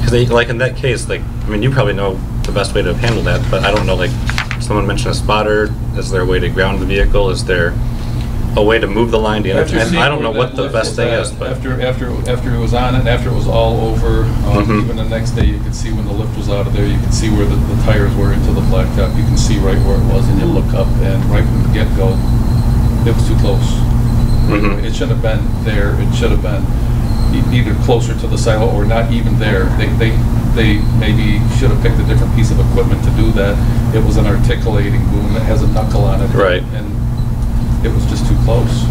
Because like in that case, like, I mean, you probably know the best way to handle that, but I don't know, like, someone mentioned a spotter. Is there a way to ground the vehicle? Is there a way to move the line? I don't know what the best thing is, but after it was on it, after it was all over, even the next day, you could see when the lift was out of there. You could see where the tires were into the blacktop. You can see right where it was, and you look up, and right from the get-go, it was too close. It shouldn't have been there. It should have been either closer to the sidewalk or not even there. They maybe should have picked a different piece of equipment to do that. It was an articulating boom that has a knuckle on it, right? And it was just too close.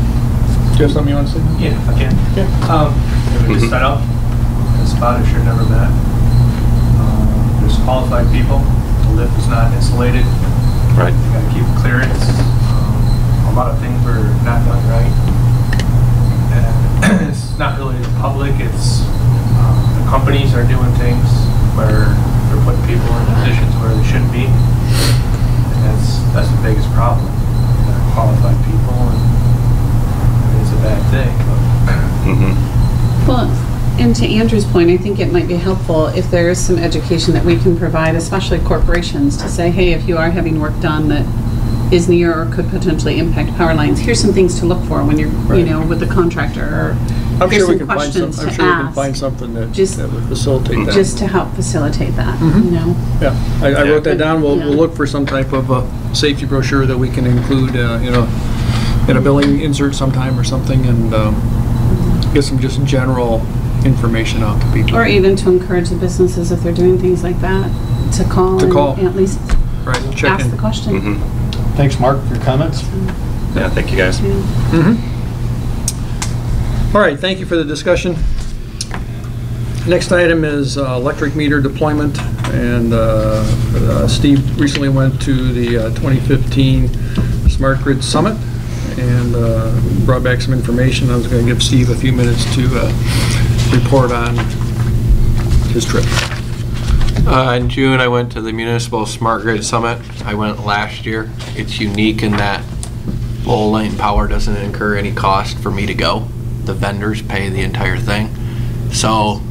Do you have something you want to say? Yeah, if I can. Yeah. We just set up. The spotter should never met. There's qualified people. The lift was not insulated. Right. You got to keep clearance. A lot of things were not done right. And it's not really the public. It's the companies are doing things where they're putting people in positions where they shouldn't be. And that's the biggest problem. Qualified people, and I mean, it's a bad thing. Well, and to Andrew's point, I think it might be helpful if there is some education that we can provide, especially corporations, to say, hey, if you are having work done that is near or could potentially impact power lines, here's some things to look for when you're, you know, with the contractor, or I'm here's sure we some can find questions some, I'm to sure we can ask, find something that Just- that would facilitate that. just to help facilitate that, Mhm. you know? Yeah, I wrote that down. We'll Yeah. look for some type of safety brochure that we can include, you know, in a billing insert sometime or something, and get some just general information out to people. Or even to encourage the businesses, if they're doing things like that, to call To and call. at least Right, check ask in. the question. Mhm. Thanks, Mark, for your comments. Yeah, thank you guys. Yeah. Mhm. All right, thank you for the discussion. Next item is electric meter deployment, and Steve recently went to the 2015 Smart Grid Summit and brought back some information. I was going to give Steve a few minutes to report on his trip. In June, I went to the Municipal Smart Grid Summit. I went last year. It's unique in that Lowell Light and Power doesn't incur any cost for me to go. The vendors pay the entire thing. So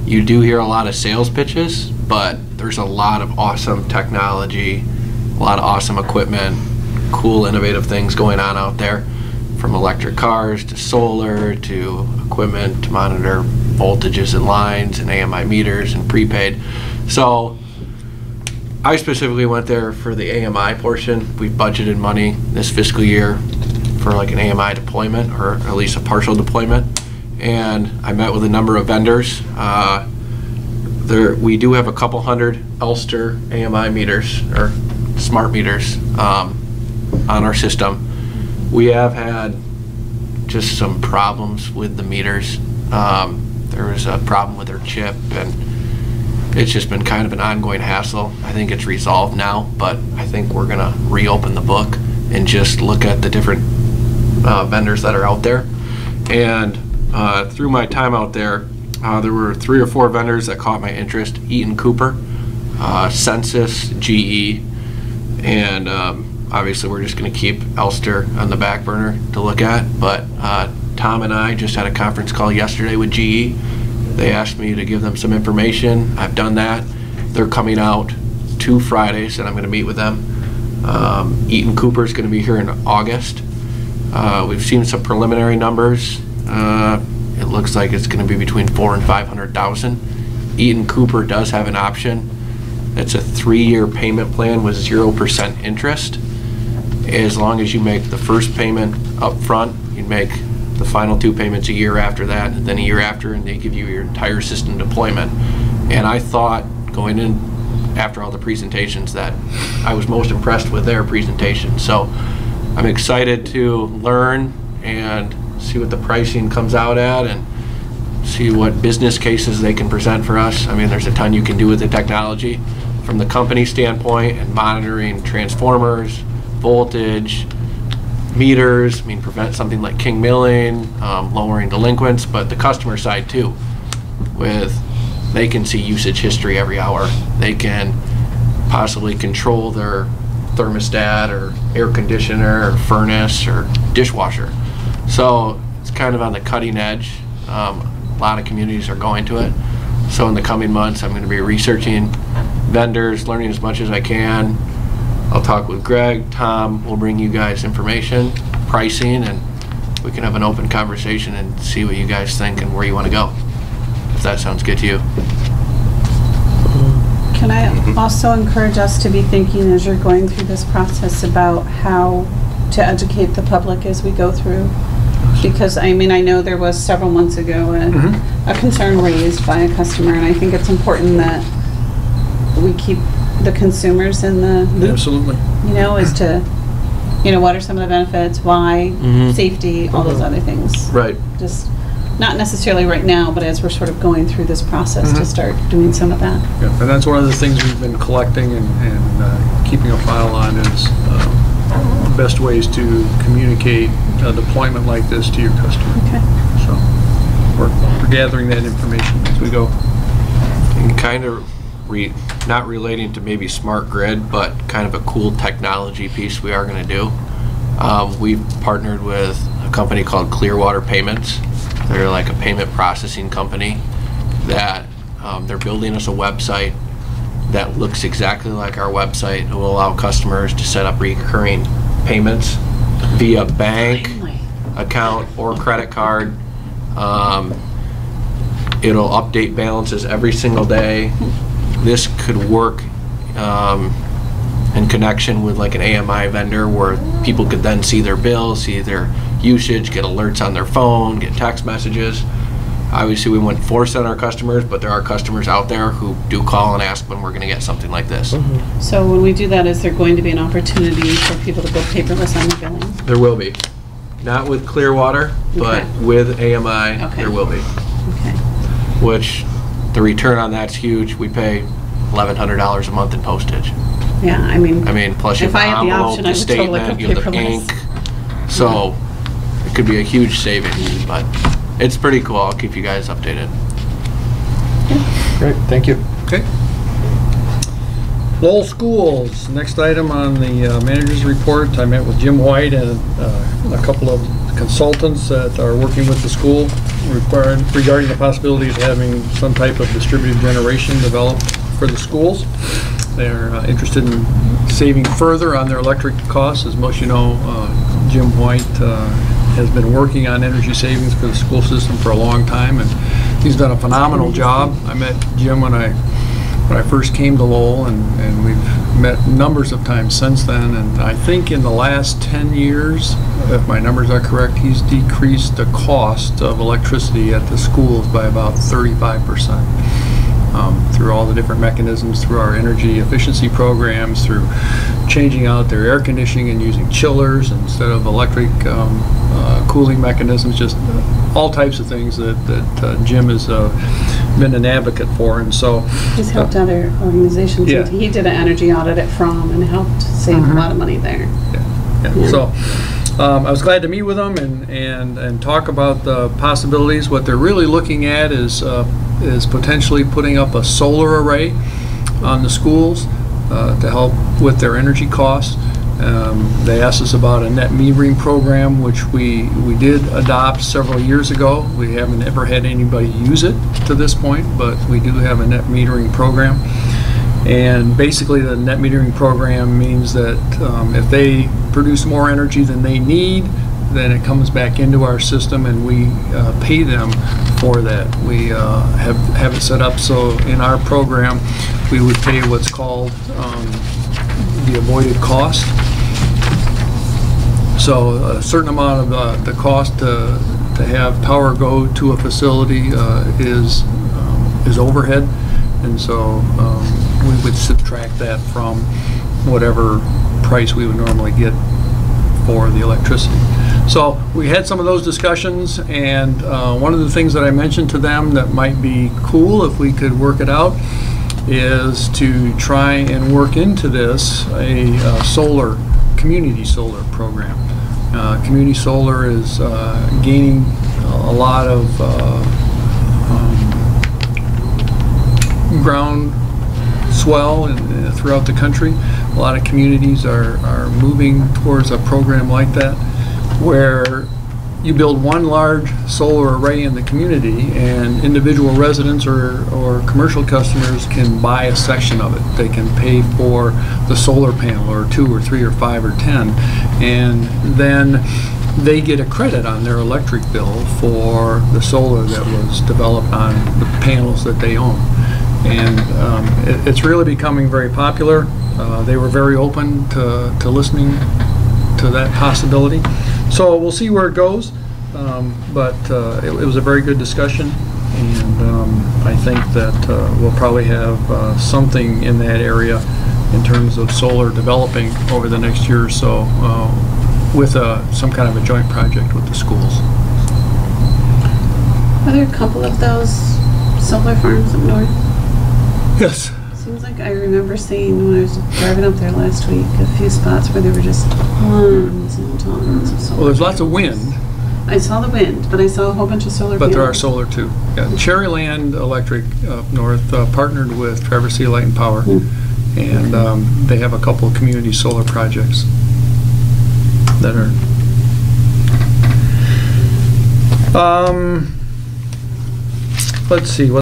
you do hear a lot of sales pitches, but there's a lot of awesome technology, a lot of awesome equipment, cool, innovative things going on out there, from electric cars to solar to equipment to monitor voltages and lines and AMI meters and prepaid. So I specifically went there for the AMI portion. We budgeted money this fiscal year for like an AMI deployment, or at least a partial deployment. And I met with a number of vendors. We do have a couple hundred Elster AMI meters, or smart meters, on our system. We have had just some problems with the meters. There was a problem with their chip, and it's just been kind of an ongoing hassle. I think it's resolved now, but I think we're gonna reopen the book and just look at the different vendors that are out there. And through my time out there, there were 3 or 4 vendors that caught my interest: Eaton Cooper, Census, GE, and obviously we're just going to keep Elster on the back burner to look at. But Tom and I just had a conference call yesterday with GE. They asked me to give them some information. I've done that. They're coming out 2 Fridays, and I'm going to meet with them. Eaton Cooper is going to be here in August. We've seen some preliminary numbers. It looks like it's going to be between 400,000 and 500,000. Eaton Cooper does have an option. It's a 3-year payment plan with 0% interest. As long as you make the first payment up front, you make the final 2 payments a year after that, and then a year after, and they give you your entire system deployment. And I thought, going in after all the presentations, that I was most impressed with their presentation. So I'm excited to learn and see what the pricing comes out at, and see what business cases they can present for us. I mean, there's a ton you can do with the technology from the company standpoint, and monitoring transformers, voltage, meters. I mean, prevent something like king milling, lowering delinquents, but the customer side too, they can see usage history every hour. They can possibly control their thermostat or air conditioner or furnace or dishwasher. So it's kind of on the cutting edge. A lot of communities are going to it. So in the coming months, I'm going to be researching vendors, learning as much as I can. I'll talk with Greg, Tom, we'll bring you guys information, pricing, and we can have an open conversation and see what you guys think and where you want to go, if that sounds good to you. Can I also encourage us to be thinking, as you're going through this process, about how to educate the public as we go through? Because, I mean, I know there was several months ago a concern raised by a customer, and I think it's important that we keep the consumers in the loop. Absolutely. You know, as to, you know, what are some of the benefits, why, safety, all those other things. Right. Just not necessarily right now, but as we're sort of going through this process to start doing some of that. Yeah, and that's one of the things we've been collecting and keeping a file on, is the best ways to communicate a deployment like this to your customer. Okay. So we're gathering that information as we go. And kind of not relating to maybe smart grid, but kind of a cool technology piece we are going to do. We've partnered with a company called Clearwater Payments. They're like a payment processing company, that they're building us a website that looks exactly like our website. It will allow customers to set up recurring payments via bank account or credit card. It'll update balances every single day. This could work in connection with like an AMI vendor where people could then see their bills, see their usage, get alerts on their phone, get text messages. Obviously, we wouldn't force it on our customers, but there are customers out there who do call and ask when we're going to get something like this. So when we do that, is there going to be an opportunity for people to go paperless on the billing? There will be. Not with Clearwater, but Okay. with AMI, Okay. there will be. Okay. Which the return on that's huge. We pay $1,100 a month in postage. Yeah, I mean, Plus you if have I had the the envelope, option, the I would totally statement, go you have the paperless. ink. So it could be a huge savings, but it's pretty cool. I'll keep you guys updated. Great, thank you. Okay. Lowell Schools, next item on the manager's report. I met with Jim White and a couple of consultants that are working with the school regarding the possibilities of having some type of distributed generation developed for the schools. They're interested in saving further on their electric costs. As most of you know, Jim White has been working on energy savings for the school system for a long time, and he's done a phenomenal job. I met Jim when I first came to Lowell, and we've met numbers of times since then, and I think in the last 10 years, if my numbers are correct, he's decreased the cost of electricity at the schools by about 35%. Through all the different mechanisms, through our energy efficiency programs, through changing out their air conditioning and using chillers instead of electric cooling mechanisms, just all types of things that Jim has been an advocate for. And so He's helped other organizations. Yeah. He did an energy audit at From and helped save a lot of money there. Yeah. So I was glad to meet with them and talk about the possibilities. What they're really looking at is potentially putting up a solar array on the schools to help with their energy costs. They asked us about a net metering program, which we did adopt several years ago. We haven't ever had anybody use it to this point, but we do have a net metering program. And basically the net metering program means that if they produce more energy than they need, then it comes back into our system and we pay them for that. We have it set up so in our program we would pay what's called the avoided cost. So a certain amount of the cost to have power go to a facility is overhead, and so we would subtract that from whatever price we would normally get for the electricity. So we had some of those discussions, and one of the things that I mentioned to them that might be cool if we could work it out is to try and work into this a community solar program. Community solar is gaining a lot of ground swell throughout the country. A lot of communities are moving towards a program like that, where you build one large solar array in the community and individual residents or commercial customers can buy a section of it. They can pay for the solar panel, or 2 or 3 or 5 or 10, and then they get a credit on their electric bill for the solar that was developed on the panels that they own. And it's really becoming very popular. They were very open to listening to that possibility. So we'll see where it goes, but it was a very good discussion, and I think that we'll probably have something in that area in terms of solar developing over the next year or so with some kind of a joint project with the schools. Are there a couple of those solar farms up north? Yes. Seems like I remember seeing when I was driving up there last week a few spots where there were just tons and tons of solar. Well, there's lots of wind, I saw the wind, but I saw a whole bunch of solar but there are panels. solar too. Yeah. Cherryland Electric up north partnered with Traverse City Light and Power, and they have a couple of community solar projects that are. Let's see.